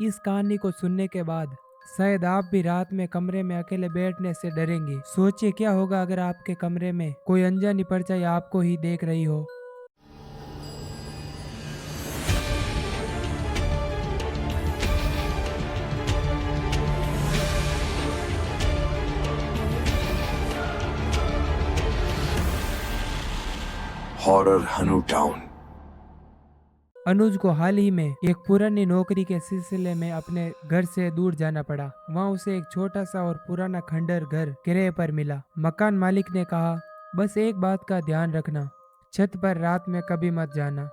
इस कहानी को सुनने के बाद शायद आप भी रात में कमरे में अकेले बैठने से डरेंगे। सोचिए क्या होगा अगर आपके कमरे में कोई अनजानी परछाई आपको ही देख रही हो। हॉरर हनु टाउन। अनुज को हाल ही में एक पुरानी नौकरी के सिलसिले में अपने घर से दूर जाना पड़ा। वहाँ उसे एक छोटा सा और पुराना खंडर घर किराए पर मिला। मकान मालिक ने कहा, बस एक बात का ध्यान रखना, छत पर रात में कभी मत जाना।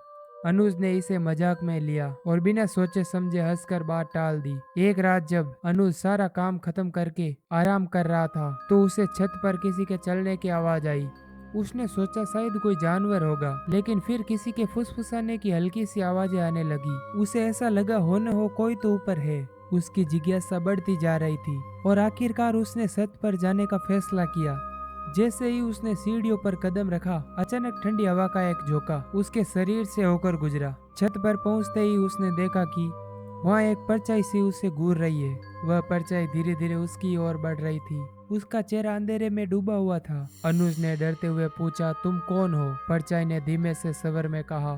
अनुज ने इसे मजाक में लिया और बिना सोचे समझे हंसकर बात टाल दी। एक रात जब अनुज सारा काम खत्म करके आराम कर रहा था तो उसे छत पर किसी के चलने की आवाज आई। उसने सोचा शायद कोई जानवर होगा, लेकिन फिर किसी के फुसफुसाने की हल्की सी आवाजें आने लगी। उसे ऐसा लगा हो न हो कोई तो ऊपर है। उसकी जिज्ञासा बढ़ती जा रही थी और आखिरकार उसने छत पर जाने का फैसला किया। जैसे ही उसने सीढ़ियों पर कदम रखा, अचानक ठंडी हवा का एक झोंका उसके शरीर से होकर गुजरा। छत पर पहुंचते ही उसने देखा कि वहाँ एक परछाई सी उसे घूर रही है। वह परछाई धीरे धीरे उसकी ओर बढ़ रही थी। उसका चेहरा अंधेरे में डूबा हुआ था। अनुज ने डरते हुए पूछा, तुम कौन हो? परछाई ने धीमे से स्वर में कहा,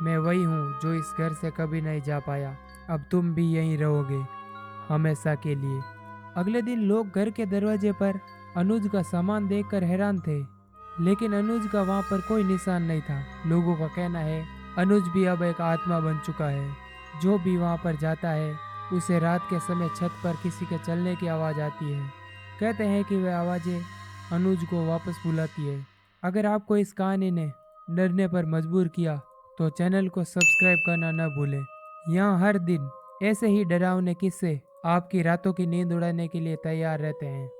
मैं वही हूँ जो इस घर से कभी नहीं जा पाया। अब तुम भी यहीं रहोगे, हमेशा के लिए। अगले दिन लोग घर के दरवाजे पर अनुज का सामान देखकर हैरान थे, लेकिन अनुज का वहाँ पर कोई निशान नहीं था। लोगों का कहना है अनुज भी अब एक आत्मा बन चुका है। जो भी वहाँ पर जाता है उसे रात के समय छत पर किसी के चलने की आवाज़ आती है। कहते हैं कि वह आवाज़ें अनुज को वापस बुलाती है। अगर आपको इस कहानी ने डरने पर मजबूर किया तो चैनल को सब्सक्राइब करना न भूलें। यहाँ हर दिन ऐसे ही डरावने किस्से आपकी रातों की नींद उड़ाने के लिए तैयार रहते हैं।